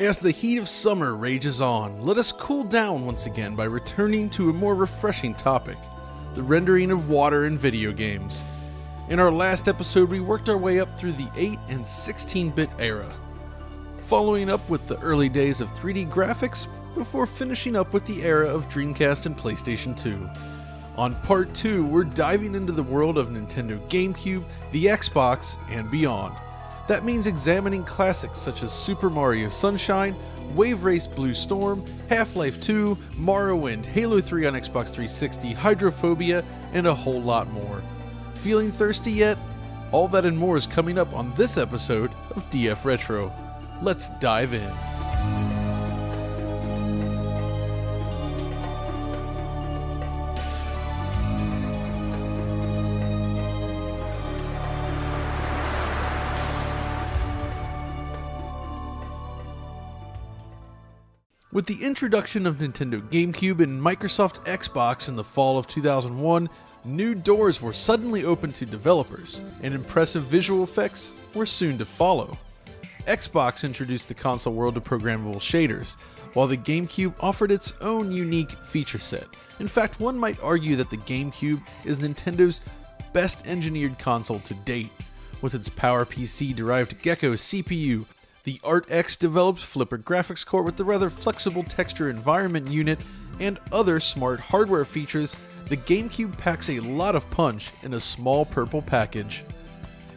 As the heat of summer rages on, let us cool down once again by returning to a more refreshing topic, the rendering of water in video games. In our last episode, we worked our way up through the 8 and 16-bit era, following up with the early days of 3D graphics before finishing up with the era of Dreamcast and PlayStation 2. On part 2, we're diving into the world of Nintendo Gamecube, the Xbox, and beyond. That means examining classics such as Super Mario Sunshine, Wave Race Blue Storm, Half-Life 2, Morrowind, Halo 3 on Xbox 360, Hydrophobia, and a whole lot more. Feeling thirsty yet? All that and more is coming up on this episode of DF Retro. Let's dive in. With the introduction of Nintendo Gamecube and Microsoft Xbox in the fall of 2001, new doors were suddenly opened to developers, and impressive visual effects were soon to follow. Xbox introduced the console world of programmable shaders, while the Gamecube offered its own unique feature set. In fact, one might argue that the Gamecube is Nintendo's best engineered console to date, with its PowerPC-derived Gecko CPU, the ArtX developed Flipper graphics core with the rather flexible texture environment unit, and other smart hardware features. The Gamecube packs a lot of punch in a small purple package.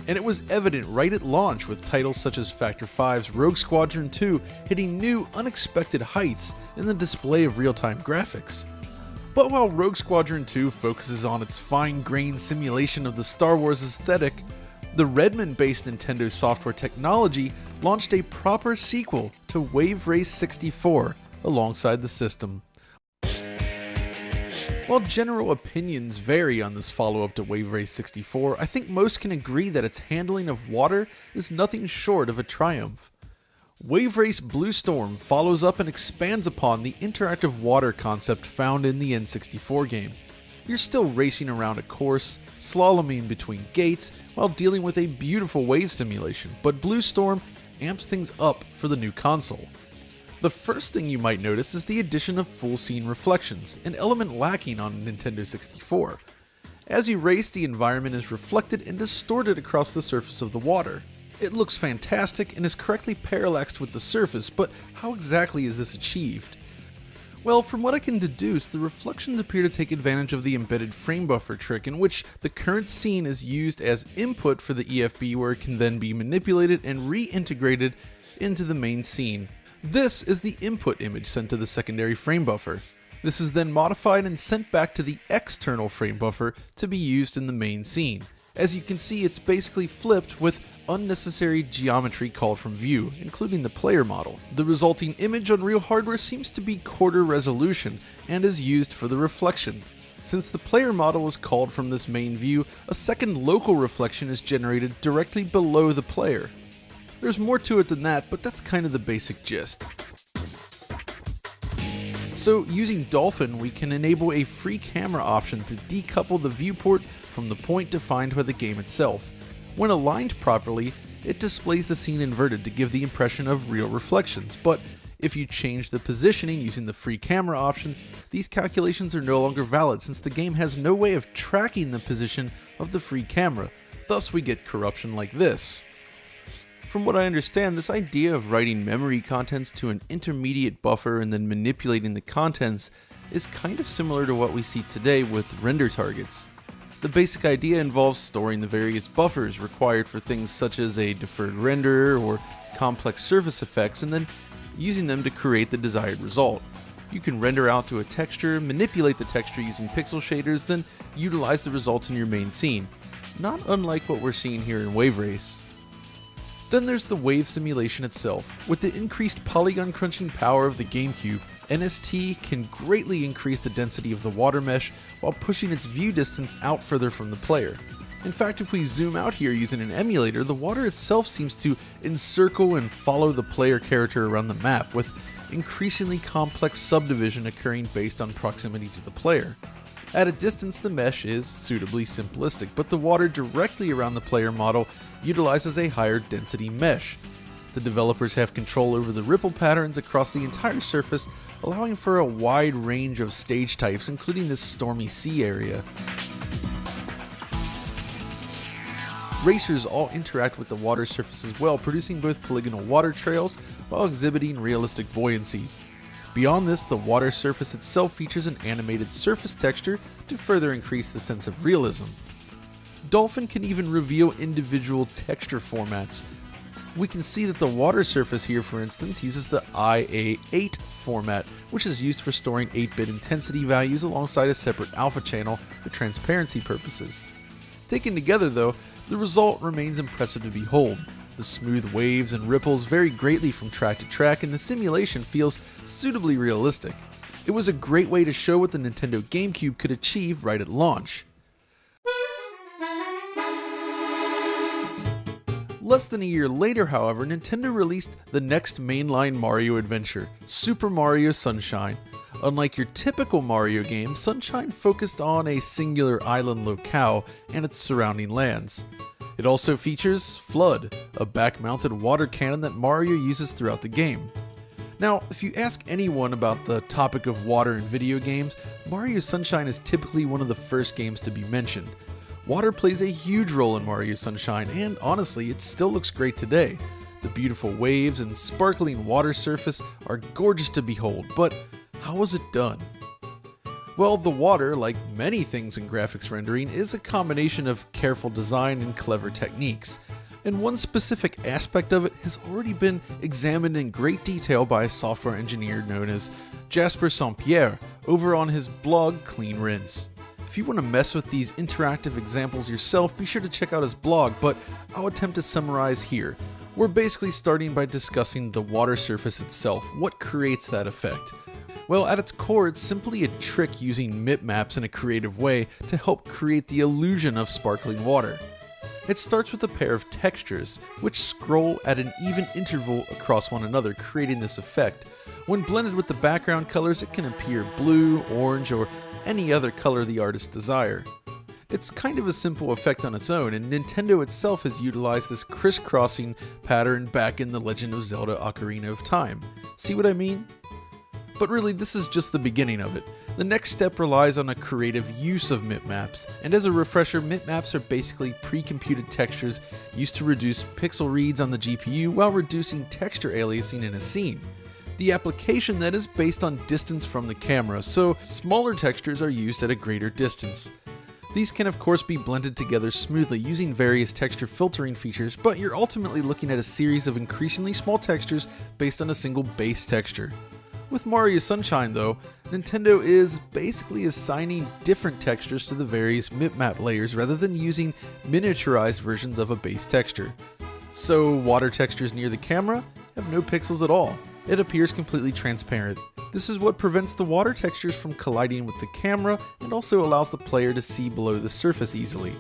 And it was evident right at launch, with titles such as Factor 5's Rogue Squadron 2 hitting new, unexpected heights in the display of real-time graphics. But while Rogue Squadron 2 focuses on its fine-grained simulation of the Star Wars aesthetic, the Redmond-based Nintendo software technology launched a proper sequel to Wave Race 64 alongside the system. While general opinions vary on this follow-up to Wave Race 64, I think most can agree that its handling of water is nothing short of a triumph. Wave Race Blue Storm follows up and expands upon the interactive water concept found in the N64 game. You're still racing around a course, slaloming between gates, while dealing with a beautiful wave simulation, but Blue Storm amps things up for the new console. The first thing you might notice is the addition of full scene reflections, an element lacking on Nintendo 64. As you race, the environment is reflected and distorted across the surface of the water. It looks fantastic and is correctly parallaxed with the surface, but how exactly is this achieved? Well, from what I can deduce, the reflections appear to take advantage of the embedded frame buffer trick, in which the current scene is used as input for the EFB, where it can then be manipulated and reintegrated into the main scene. This is the input image sent to the secondary frame buffer. This is then modified and sent back to the external frame buffer to be used in the main scene. As you can see, it's basically flipped, with unnecessary geometry called from view, including the player model. The resulting image on real hardware seems to be quarter resolution and is used for the reflection. Since the player model is called from this main view, a second local reflection is generated directly below the player. There's more to it than that, but that's kind of the basic gist. So, using Dolphin, we can enable a free camera option to decouple the viewport from the point defined by the game itself. When aligned properly, it displays the scene inverted to give the impression of real reflections, but if you change the positioning using the free camera option, these calculations are no longer valid, since the game has no way of tracking the position of the free camera. Thus we get corruption like this. From what I understand, this idea of writing memory contents to an intermediate buffer and then manipulating the contents is kind of similar to what we see today with render targets. The basic idea involves storing the various buffers required for things such as a deferred renderer or complex surface effects, and then using them to create the desired result. You can render out to a texture, manipulate the texture using pixel shaders, then utilize the results in your main scene. Not unlike what we're seeing here in Wave Race. Then there's the wave simulation itself. With the increased polygon crunching power of the Gamecube, NST can greatly increase the density of the water mesh while pushing its view distance out further from the player. In fact, if we zoom out here using an emulator, the water itself seems to encircle and follow the player character around the map, with increasingly complex subdivision occurring based on proximity to the player. At a distance, the mesh is suitably simplistic, but the water directly around the player model utilizes a higher density mesh. The developers have control over the ripple patterns across the entire surface, allowing for a wide range of stage types, including this stormy sea area. Racers all interact with the water surface as well, producing both polygonal water trails while exhibiting realistic buoyancy. Beyond this, the water surface itself features an animated surface texture to further increase the sense of realism. Dolphin can even reveal individual texture formats. We can see that the water surface here, for instance, uses the IA8 format, which is used for storing 8-bit intensity values alongside a separate alpha channel for transparency purposes. Taken together though, the result remains impressive to behold. The smooth waves and ripples vary greatly from track to track, and the simulation feels suitably realistic. It was a great way to show what the Nintendo Gamecube could achieve right at launch. Less than a year later, however, Nintendo released the next mainline Mario adventure, Super Mario Sunshine. Unlike your typical Mario game, Sunshine focused on a singular island locale and its surrounding lands. It also features Flood, a back-mounted water cannon that Mario uses throughout the game. Now, if you ask anyone about the topic of water in video games, Mario Sunshine is typically one of the first games to be mentioned. Water plays a huge role in Mario Sunshine, and honestly, it still looks great today. The beautiful waves and sparkling water surface are gorgeous to behold, but how was it done? Well, the water, like many things in graphics rendering, is a combination of careful design and clever techniques. And one specific aspect of it has already been examined in great detail by a software engineer known as Jasper St-Pierre over on his blog Clean Rinse. If you want to mess with these interactive examples yourself, be sure to check out his blog, but I'll attempt to summarize here. We're basically starting by discussing the water surface itself. What creates that effect? Well, at its core, it's simply a trick using mip-maps in a creative way to help create the illusion of sparkling water. It starts with a pair of textures, which scroll at an even interval across one another, creating this effect. When blended with the background colors, it can appear blue, orange, or any other color the artist desire. It's kind of a simple effect on its own, and Nintendo itself has utilized this crisscrossing pattern back in The Legend of Zelda Ocarina of Time. See what I mean? But really, this is just the beginning of it. The next step relies on a creative use of mip-maps, and as a refresher, mip-maps are basically pre-computed textures used to reduce pixel reads on the GPU while reducing texture aliasing in a scene. The application then is based on distance from the camera, so smaller textures are used at a greater distance. These can of course be blended together smoothly using various texture filtering features, but you're ultimately looking at a series of increasingly small textures based on a single base texture. With Mario Sunshine though, Nintendo is basically assigning different textures to the various mip-map layers rather than using miniaturized versions of a base texture. So water textures near the camera have no pixels at all. It appears completely transparent. This is what prevents the water textures from colliding with the camera and also allows the player to see below the surface easily.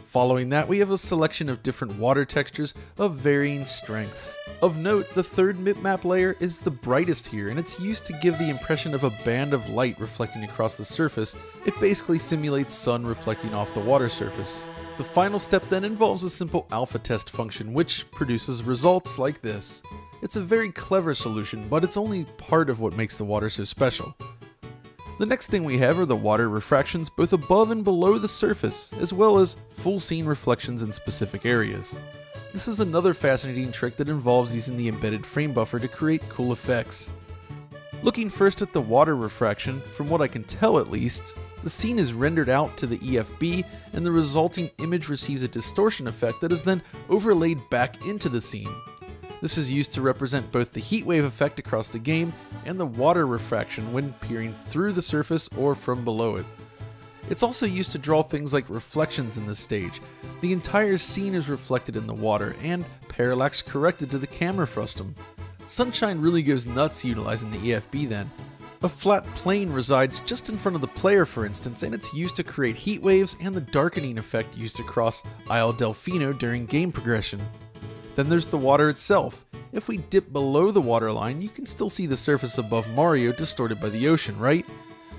Following that, we have a selection of different water textures of varying strength. Of note, the third mip-map layer is the brightest here, and it's used to give the impression of a band of light reflecting across the surface. It basically simulates sun reflecting off the water surface. The final step then involves a simple alpha test function, which produces results like this. It's a very clever solution, but it's only part of what makes the water so special. The next thing we have are the water refractions both above and below the surface, as well as full scene reflections in specific areas. This is another fascinating trick that involves using the embedded frame buffer to create cool effects. Looking first at the water refraction, from what I can tell at least, the scene is rendered out to the EFB and the resulting image receives a distortion effect that is then overlaid back into the scene. This is used to represent both the heatwave effect across the game and the water refraction when peering through the surface or from below it. It's also used to draw things like reflections in the stage. The entire scene is reflected in the water and parallax corrected to the camera frustum. Sunshine really goes nuts utilizing the EFB then. A flat plane resides just in front of the player, for instance, and it's used to create heat waves and the darkening effect used across Isle Delfino during game progression. Then there's the water itself. If we dip below the waterline, you can still see the surface above Mario distorted by the ocean, right?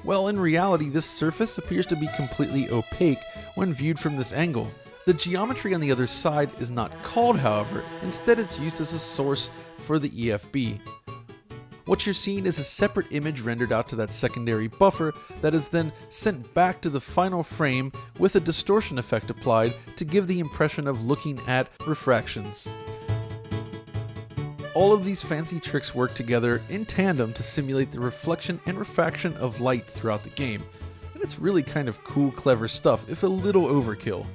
Well, in reality, this surface appears to be completely opaque when viewed from this angle. The geometry on the other side is not called, however. Instead, it's used as a source for the EFB. What you're seeing is a separate image rendered out to that secondary buffer that is then sent back to the final frame with a distortion effect applied to give the impression of looking at refractions. All of these fancy tricks work together in tandem to simulate the reflection and refraction of light throughout the game, and it's really kind of cool, clever stuff, if a little overkill.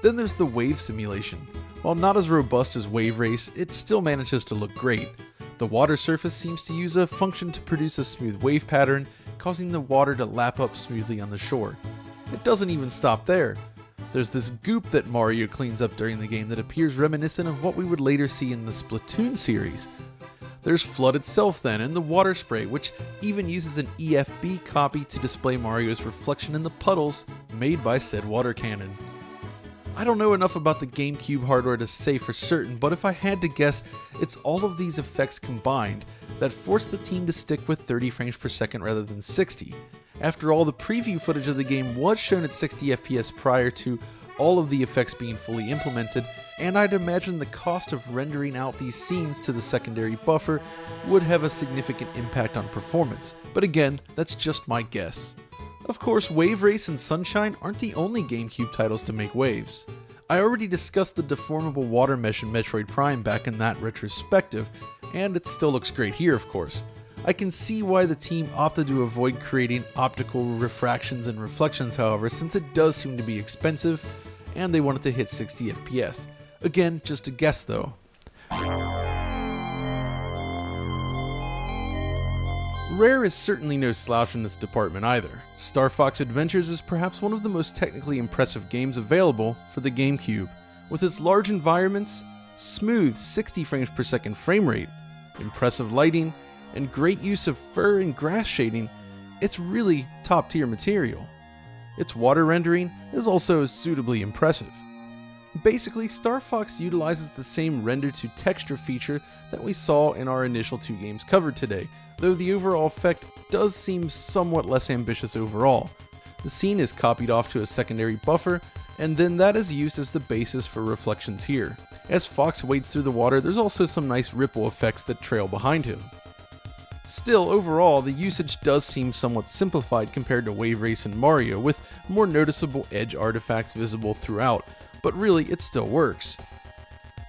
Then there's the wave simulation. While not as robust as Wave Race, it still manages to look great. The water surface seems to use a function to produce a smooth wave pattern, causing the water to lap up smoothly on the shore. It doesn't even stop there. There's this goop that Mario cleans up during the game that appears reminiscent of what we would later see in the Splatoon series. There's Flood itself then, and the water spray, which even uses an EFB copy to display Mario's reflection in the puddles made by said water cannon. I don't know enough about the Gamecube hardware to say for certain, but if I had to guess, it's all of these effects combined that force the team to stick with 30 frames per second rather than 60. After all, the preview footage of the game was shown at 60 FPS prior to all of the effects being fully implemented, and I'd imagine the cost of rendering out these scenes to the secondary buffer would have a significant impact on performance, but again, that's just my guess. Of course, Wave Race and Sunshine aren't the only GameCube titles to make waves. I already discussed the deformable water mesh in Metroid Prime back in that retrospective, and it still looks great here, of course. I can see why the team opted to avoid creating optical refractions and reflections, however, since it does seem to be expensive, and they wanted to hit 60 FPS. Again, just a guess though. Rare is certainly no slouch in this department either. Star Fox Adventures is perhaps one of the most technically impressive games available for the GameCube. With its large environments, smooth 60 frames per second frame rate, impressive lighting, and great use of fur and grass shading, it's really top tier material. Its water rendering is also suitably impressive. Basically, Star Fox utilizes the same render to texture feature that we saw in our initial two games covered today, though the overall effect does seem somewhat less ambitious overall. The scene is copied off to a secondary buffer, and then that is used as the basis for reflections here. As Fox wades through the water, there's also some nice ripple effects that trail behind him. Still, overall, the usage does seem somewhat simplified compared to Wave Race and Mario, with more noticeable edge artifacts visible throughout, but really, it still works.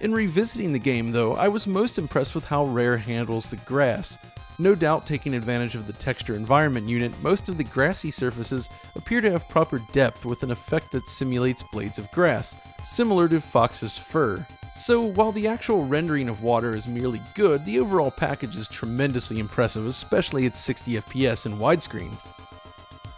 In revisiting the game though, I was most impressed with how Rare handles the grass. No doubt taking advantage of the texture environment unit, most of the grassy surfaces appear to have proper depth with an effect that simulates blades of grass, similar to Fox's fur. So while the actual rendering of water is merely good, the overall package is tremendously impressive, especially at 60 FPS in widescreen.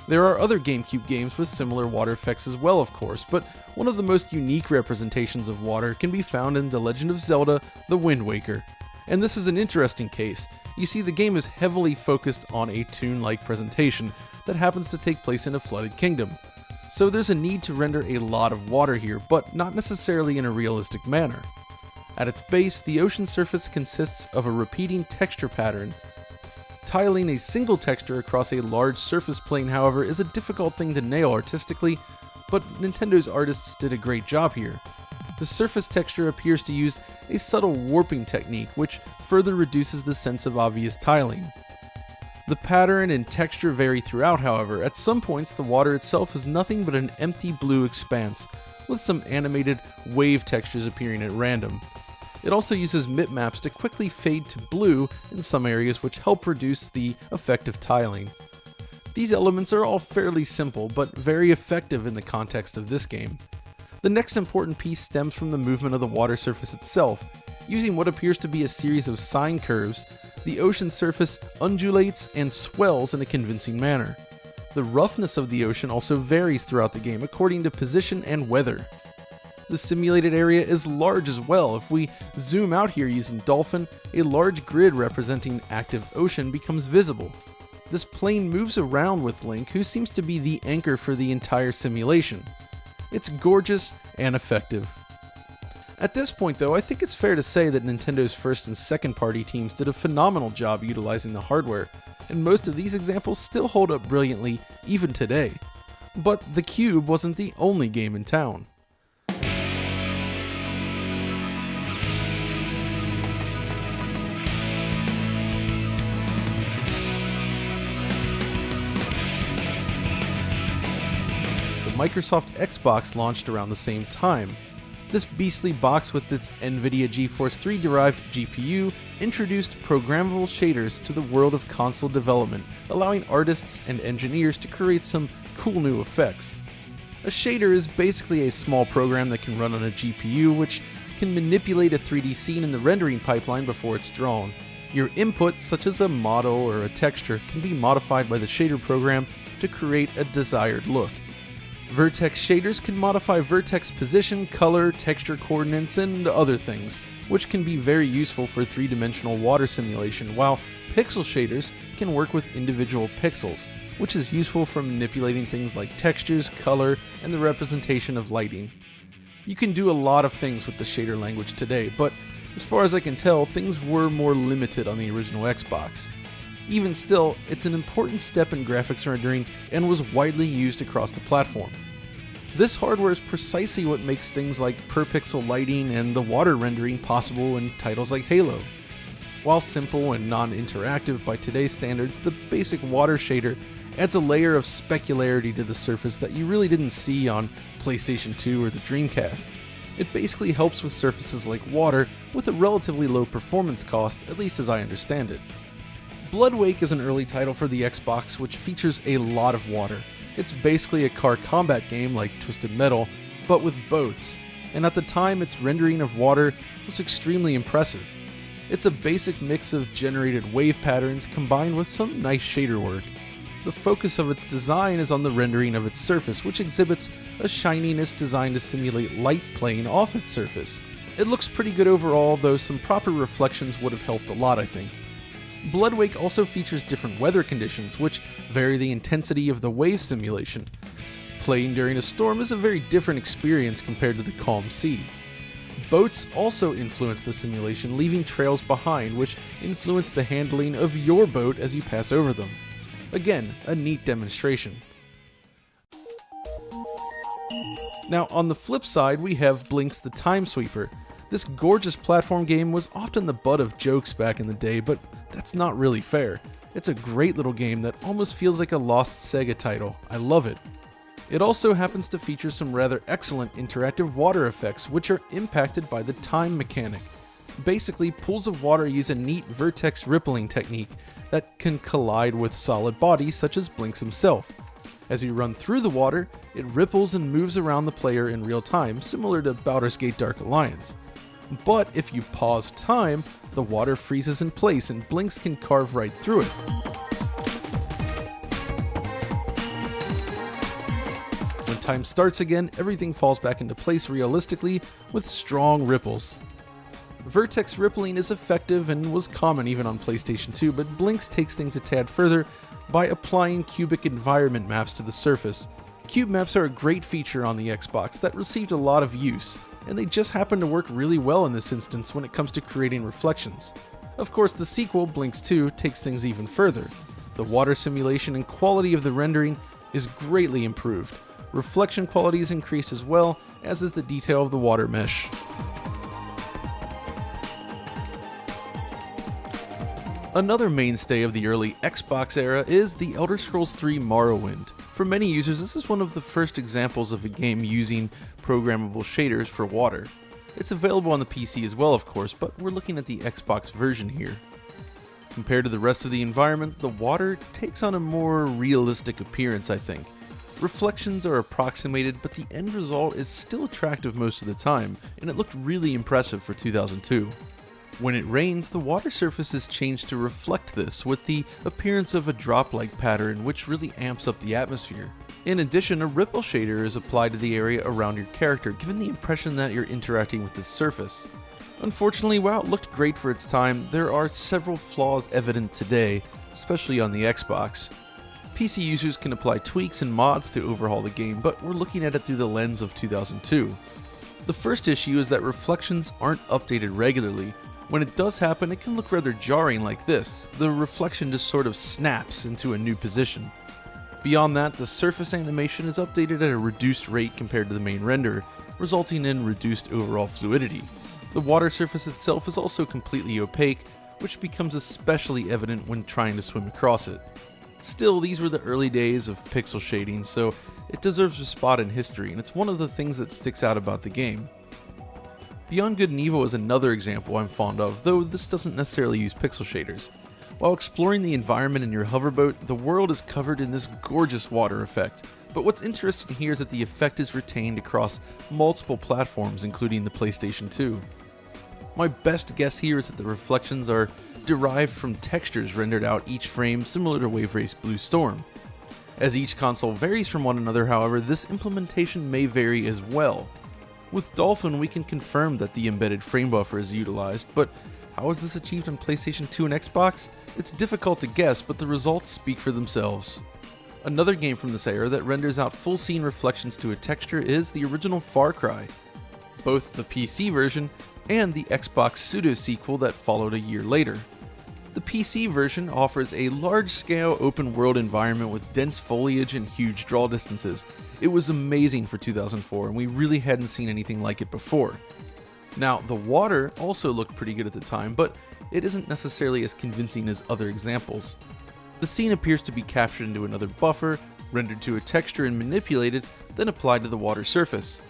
There are other GameCube games with similar water effects as well, of course, but one of the most unique representations of water can be found in The Legend of Zelda: The Wind Waker. And this is an interesting case. You see, the game is heavily focused on a toon-like presentation that happens to take place in a flooded kingdom. So there's a need to render a lot of water here, but not necessarily in a realistic manner. At its base, the ocean surface consists of a repeating texture pattern. Tiling a single texture across a large surface plane, however, is a difficult thing to nail artistically, but Nintendo's artists did a great job here. The surface texture appears to use a subtle warping technique, which further reduces the sense of obvious tiling. The pattern and texture vary throughout, however. At some points, the water itself is nothing but an empty blue expanse, with some animated wave textures appearing at random. It also uses mipmaps to quickly fade to blue in some areas, which help reduce the effect of tiling. These elements are all fairly simple, but very effective in the context of this game. The next important piece stems from the movement of the water surface itself. Using what appears to be a series of sine curves, the ocean surface undulates and swells in a convincing manner. The roughness of the ocean also varies throughout the game according to position and weather. The simulated area is large as well. If we zoom out here using Dolphin, a large grid representing active ocean becomes visible. This plane moves around with Link, who seems to be the anchor for the entire simulation. It's gorgeous and effective. At this point though, I think it's fair to say that Nintendo's first and second party teams did a phenomenal job utilizing the hardware, and most of these examples still hold up brilliantly even today. But the Cube wasn't the only game in town. Microsoft Xbox launched around the same time. This beastly box with its NVIDIA GeForce 3 derived GPU introduced programmable shaders to the world of console development, allowing artists and engineers to create some cool new effects. A shader is basically a small program that can run on a GPU which can manipulate a 3D scene in the rendering pipeline before it's drawn. Your input, such as a model or a texture, can be modified by the shader program to create a desired look. Vertex shaders can modify vertex position, color, texture coordinates, and other things, which can be very useful for three-dimensional water simulation, while pixel shaders can work with individual pixels, which is useful for manipulating things like textures, color, and the representation of lighting. You can do a lot of things with the shader language today, but as far as I can tell, things were more limited on the original Xbox. Even still, it's an important step in graphics rendering and was widely used across the platform. This hardware is precisely what makes things like per-pixel lighting and the water rendering possible in titles like Halo. While simple and non-interactive by today's standards, the basic water shader adds a layer of specularity to the surface that you really didn't see on PlayStation 2 or the Dreamcast. It basically helps with surfaces like water with a relatively low performance cost, at least as I understand it. Bloodwake is an early title for the Xbox which features a lot of water. It's basically a car combat game like Twisted Metal, but with boats, and at the time its rendering of water was extremely impressive. It's a basic mix of generated wave patterns combined with some nice shader work. The focus of its design is on the rendering of its surface, which exhibits a shininess designed to simulate light playing off its surface. It looks pretty good overall, though some proper reflections would have helped a lot, I think. Bloodwake also features different weather conditions, which vary the intensity of the wave simulation. Playing during a storm is a very different experience compared to the calm sea. Boats also influence the simulation, leaving trails behind which influence the handling of your boat as you pass over them. Again, a neat demonstration. Now, on the flip side, we have Blink's The Time Sweeper. This gorgeous platform game was often the butt of jokes back in the day, but that's not really fair. It's a great little game that almost feels like a lost Sega title. I love it. It also happens to feature some rather excellent interactive water effects, which are impacted by the time mechanic. Basically, pools of water use a neat vertex rippling technique that can collide with solid bodies such as Blinks himself. As you run through the water, it ripples and moves around the player in real time, similar to Baldur's Gate Dark Alliance. But if you pause time, the water freezes in place and Blinks can carve right through it. When time starts again, everything falls back into place realistically with strong ripples. Vertex rippling is effective and was common even on PlayStation 2, but Blinks takes things a tad further by applying cubic environment maps to the surface. Cube maps are a great feature on the Xbox that received a lot of use, and they just happen to work really well in this instance when it comes to creating reflections. Of course, the sequel, Blinks 2, takes things even further. The water simulation and quality of the rendering is greatly improved. Reflection quality is increased as well, as is the detail of the water mesh. Another mainstay of the early Xbox era is The Elder Scrolls III Morrowind. For many users, this is one of the first examples of a game using programmable shaders for water. It's available on the PC as well, of course, but we're looking at the Xbox version here. Compared to the rest of the environment, the water takes on a more realistic appearance, I think. Reflections are approximated, but the end result is still attractive most of the time, and it looked really impressive for 2002. When it rains, the water surface is changed to reflect this, with the appearance of a drop-like pattern which really amps up the atmosphere. In addition, a ripple shader is applied to the area around your character, giving the impression that you're interacting with the surface. Unfortunately, while it looked great for its time, there are several flaws evident today, especially on the Xbox. PC users can apply tweaks and mods to overhaul the game, but we're looking at it through the lens of 2002. The first issue is that reflections aren't updated regularly, When it does happen, it can look rather jarring like this. The reflection just sort of snaps into a new position. Beyond that, the surface animation is updated at a reduced rate compared to the main render, resulting in reduced overall fluidity. The water surface itself is also completely opaque, which becomes especially evident when trying to swim across it. Still, these were the early days of pixel shading, so it deserves a spot in history, and it's one of the things that sticks out about the game. Beyond Good and Evil is another example I'm fond of, though this doesn't necessarily use pixel shaders. While exploring the environment in your hoverboat, the world is covered in this gorgeous water effect. But what's interesting here is that the effect is retained across multiple platforms, including the PlayStation 2. My best guess here is that the reflections are derived from textures rendered out each frame, similar to Wave Race Blue Storm. As each console varies from one another, however, this implementation may vary as well. With Dolphin, we can confirm that the embedded frame buffer is utilized, but how is this achieved on PlayStation 2 and Xbox? It's difficult to guess, but the results speak for themselves. Another game from this era that renders out full scene reflections to a texture is the original Far Cry. Both the PC version and the Xbox pseudo-sequel that followed a year later. The PC version offers a large-scale open-world environment with dense foliage and huge draw distances. It was amazing for 2004, and we really hadn't seen anything like it before. Now, the water also looked pretty good at the time, but it isn't necessarily as convincing as other examples. The scene appears to be captured into another buffer, rendered to a texture and manipulated, then applied to the water surface.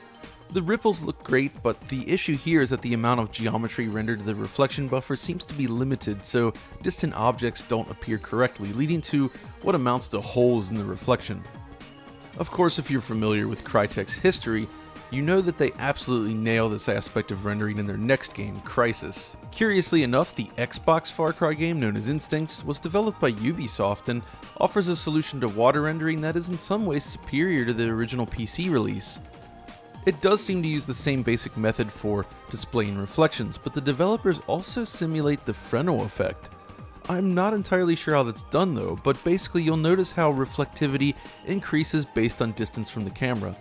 The ripples look great, but the issue here is that the amount of geometry rendered to the reflection buffer seems to be limited, so distant objects don't appear correctly, leading to what amounts to holes in the reflection. Of course, if you're familiar with Crytek's history, you know that they absolutely nail this aspect of rendering in their next game, Crysis. Curiously enough, the Xbox Far Cry game known as Instincts was developed by Ubisoft and offers a solution to water rendering that is in some ways superior to the original PC release. It does seem to use the same basic method for displaying reflections, but the developers also simulate the Fresnel effect. I'm not entirely sure how that's done though, but basically you'll notice how reflectivity increases based on distance from the camera.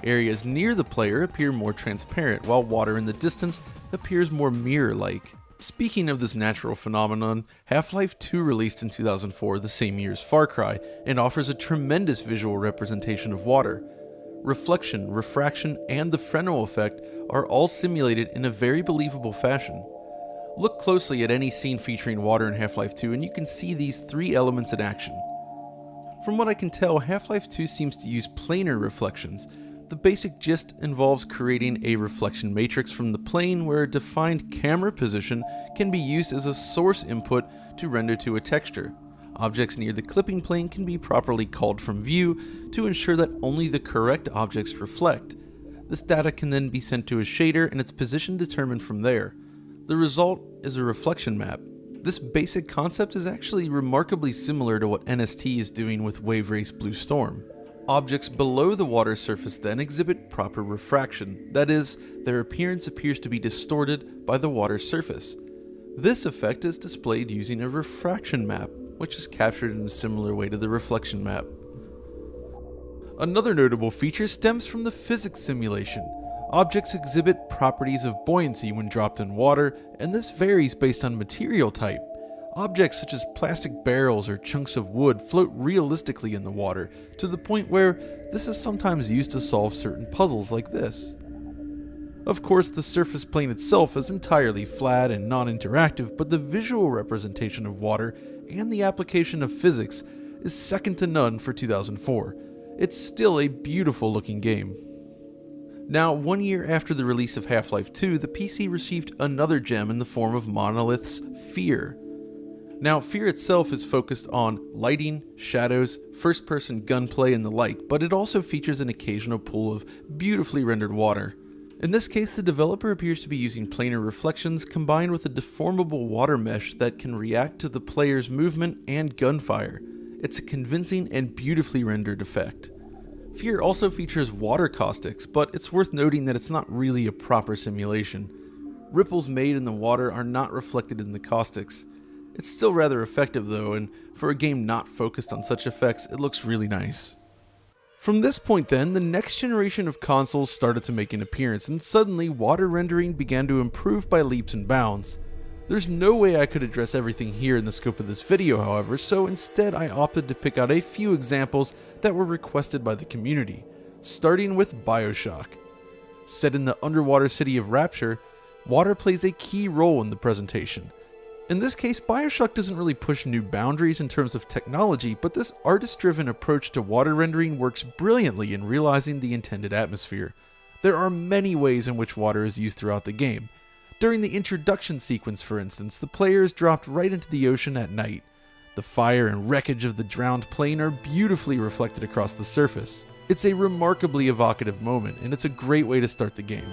Areas near the player appear more transparent, while water in the distance appears more mirror-like. Speaking of this natural phenomenon, Half-Life 2 released in 2004, the same year as Far Cry, and offers a tremendous visual representation of water. Reflection, refraction, and the Fresnel effect are all simulated in a very believable fashion. Look closely at any scene featuring water in Half-Life 2 and you can see these three elements in action. From what I can tell, Half-Life 2 seems to use planar reflections. The basic gist involves creating a reflection matrix from the plane where a defined camera position can be used as a source input to render to a texture. Objects near the clipping plane can be properly culled from view to ensure that only the correct objects reflect. This data can then be sent to a shader and its position determined from there. The result is a reflection map. This basic concept is actually remarkably similar to what NST is doing with Wave Race Blue Storm. Objects below the water surface then exhibit proper refraction, that is, their appearance appears to be distorted by the water surface. This effect is displayed using a refraction map, which is captured in a similar way to the reflection map. Another notable feature stems from the physics simulation. Objects exhibit properties of buoyancy when dropped in water, and this varies based on material type. Objects such as plastic barrels or chunks of wood float realistically in the water, to the point where this is sometimes used to solve certain puzzles like this. Of course, the surface plane itself is entirely flat and non-interactive, but the visual representation of water and the application of physics is second to none for 2004. It's still a beautiful looking game. Now, 1 year after the release of Half-Life 2, the PC received another gem in the form of Monolith's Fear. Now, Fear itself is focused on lighting, shadows, first-person gunplay, and the like, but it also features an occasional pool of beautifully rendered water. In this case, the developer appears to be using planar reflections combined with a deformable water mesh that can react to the player's movement and gunfire. It's a convincing and beautifully rendered effect. Fear also features water caustics, but it's worth noting that it's not really a proper simulation. Ripples made in the water are not reflected in the caustics. It's still rather effective though, and for a game not focused on such effects, it looks really nice. From this point then, the next generation of consoles started to make an appearance, and suddenly water rendering began to improve by leaps and bounds. There's no way I could address everything here in the scope of this video, however, so instead I opted to pick out a few examples that were requested by the community, starting with BioShock. Set in the underwater city of Rapture, water plays a key role in the presentation. In this case, BioShock doesn't really push new boundaries in terms of technology, but this artist-driven approach to water rendering works brilliantly in realizing the intended atmosphere. There are many ways in which water is used throughout the game. During the introduction sequence, for instance, the player is dropped right into the ocean at night. The fire and wreckage of the drowned plane are beautifully reflected across the surface. It's a remarkably evocative moment, and it's a great way to start the game.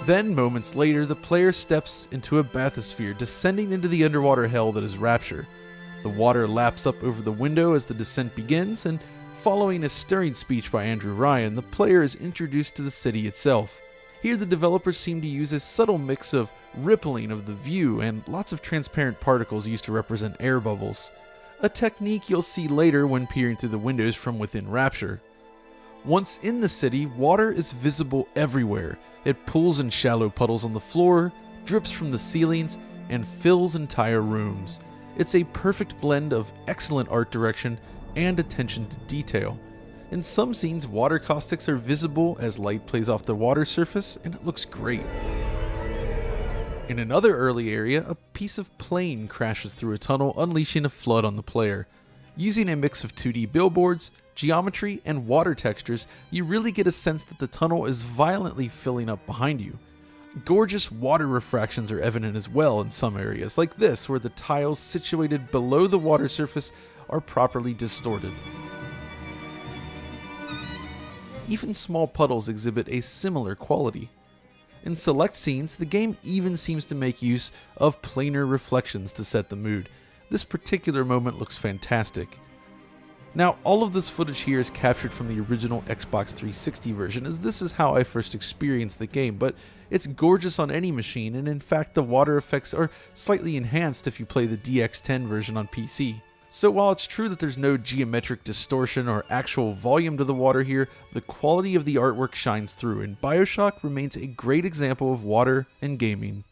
Then, moments later, the player steps into a bathysphere, descending into the underwater hell that is Rapture. The water laps up over the window as the descent begins, and following a stirring speech by Andrew Ryan, the player is introduced to the city itself. Here the developers seem to use a subtle mix of rippling of the view and lots of transparent particles used to represent air bubbles, a technique you'll see later when peering through the windows from within Rapture. Once in the city, water is visible everywhere. It pools in shallow puddles on the floor, drips from the ceilings, and fills entire rooms. It's a perfect blend of excellent art direction and attention to detail. In some scenes, water caustics are visible as light plays off the water surface, and it looks great. In another early area, a piece of plane crashes through a tunnel, unleashing a flood on the player. Using a mix of 2D billboards, geometry, and water textures, you really get a sense that the tunnel is violently filling up behind you. Gorgeous water refractions are evident as well in some areas, like this, where the tiles situated below the water surface are properly distorted. Even small puddles exhibit a similar quality. In select scenes, the game even seems to make use of planar reflections to set the mood. This particular moment looks fantastic. Now, all of this footage here is captured from the original Xbox 360 version, as this is how I first experienced the game, but it's gorgeous on any machine, and in fact the water effects are slightly enhanced if you play the DX10 version on PC. So while it's true that there's no geometric distortion or actual volume to the water here, the quality of the artwork shines through, and BioShock remains a great example of water and gaming.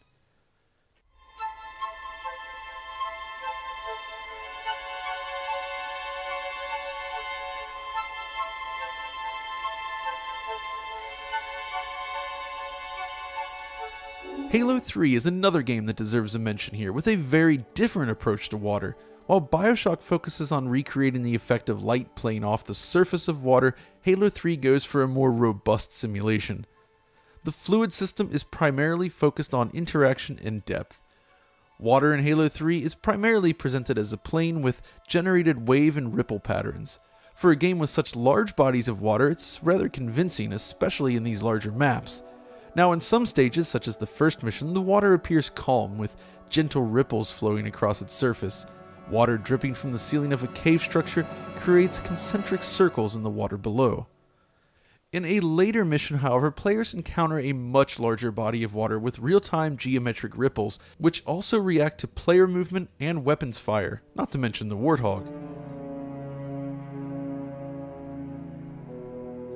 Halo 3 is another game that deserves a mention here, with a very different approach to water. While BioShock focuses on recreating the effect of light playing off the surface of water, Halo 3 goes for a more robust simulation. The fluid system is primarily focused on interaction and depth. Water in Halo 3 is primarily presented as a plane with generated wave and ripple patterns. For a game with such large bodies of water, it's rather convincing, especially in these larger maps. Now, in some stages, such as the first mission, the water appears calm, with gentle ripples flowing across its surface. Water dripping from the ceiling of a cave structure creates concentric circles in the water below. In a later mission, however, players encounter a much larger body of water with real-time geometric ripples, which also react to player movement and weapons fire, not to mention the Warthog.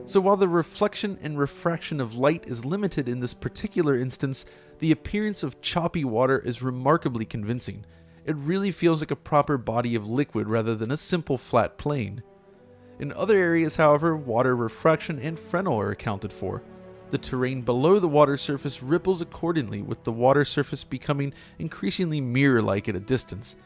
So while the reflection and refraction of light is limited in this particular instance, the appearance of choppy water is remarkably convincing. It really feels like a proper body of liquid rather than a simple flat plane. In other areas, however, water refraction and Fresnel are accounted for. The terrain below the water surface ripples accordingly, with the water surface becoming increasingly mirror-like at a distance.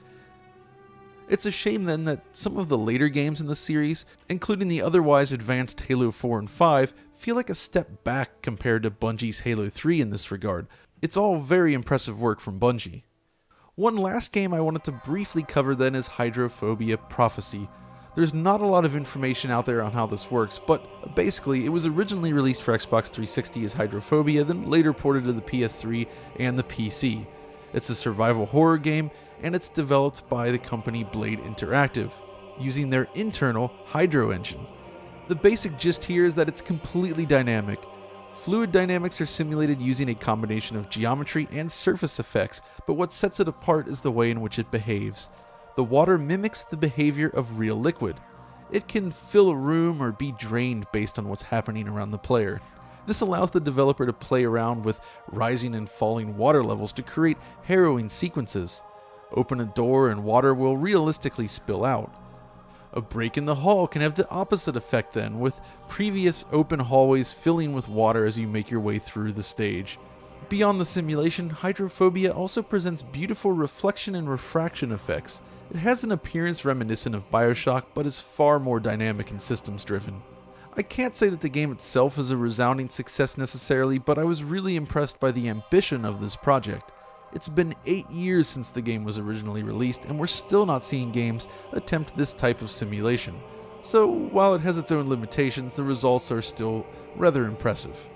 It's a shame then that some of the later games in the series, including the otherwise advanced Halo 4 and 5, feel like a step back compared to Bungie's Halo 3 in this regard. It's all very impressive work from Bungie. One last game I wanted to briefly cover then is Hydrophobia Prophecy. There's not a lot of information out there on how this works, but basically it was originally released for Xbox 360 as Hydrophobia, then later ported to the PS3 and the PC. It's a survival horror game, and it's developed by the company Blade Interactive, using their internal Hydro engine. The basic gist here is that it's completely dynamic. Fluid dynamics are simulated using a combination of geometry and surface effects, but what sets it apart is the way in which it behaves. The water mimics the behavior of real liquid. It can fill a room or be drained based on what's happening around the player. This allows the developer to play around with rising and falling water levels to create harrowing sequences. Open a door and water will realistically spill out. A break in the hall can have the opposite effect then, with previous open hallways filling with water as you make your way through the stage. Beyond the simulation, hydrophobia also presents beautiful reflection and refraction effects. It has an appearance reminiscent of BioShock, but is far more dynamic and systems driven. I can't say that the game itself is a resounding success necessarily, but I was really impressed by the ambition of this project. It's been 8 years since the game was originally released, and we're still not seeing games attempt this type of simulation. So while it has its own limitations, the results are still rather impressive.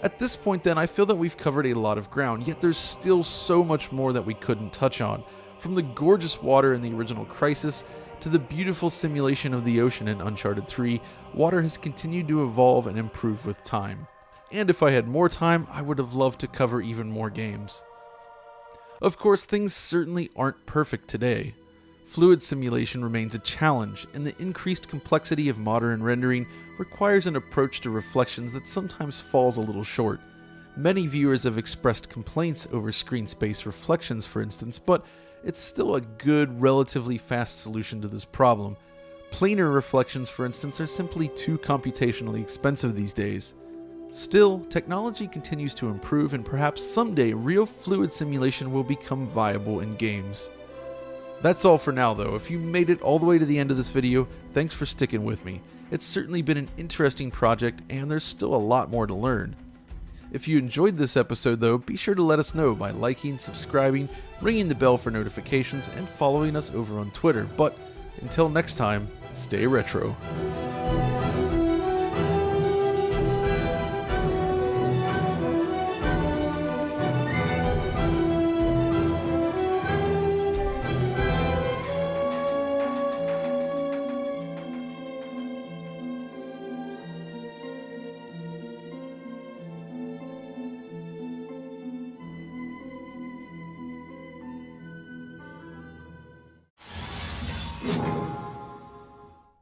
At this point then, I feel that we've covered a lot of ground, yet there's still so much more that we couldn't touch on. From the gorgeous water in the original Crysis, to the beautiful simulation of the ocean in Uncharted 3, water has continued to evolve and improve with time. And if I had more time, I would have loved to cover even more games. Of course, things certainly aren't perfect today. Fluid simulation remains a challenge, and the increased complexity of modern rendering requires an approach to reflections that sometimes falls a little short. Many viewers have expressed complaints over screen space reflections, for instance, but it's still a good, relatively fast solution to this problem. Planar reflections, for instance, are simply too computationally expensive these days. Still, technology continues to improve, and perhaps someday real fluid simulation will become viable in games. That's all for now though. If you made it all the way to the end of this video, thanks for sticking with me. It's certainly been an interesting project, and there's still a lot more to learn. If you enjoyed this episode though, be sure to let us know by liking, subscribing, ringing the bell for notifications, and following us over on Twitter. But until next time, stay retro.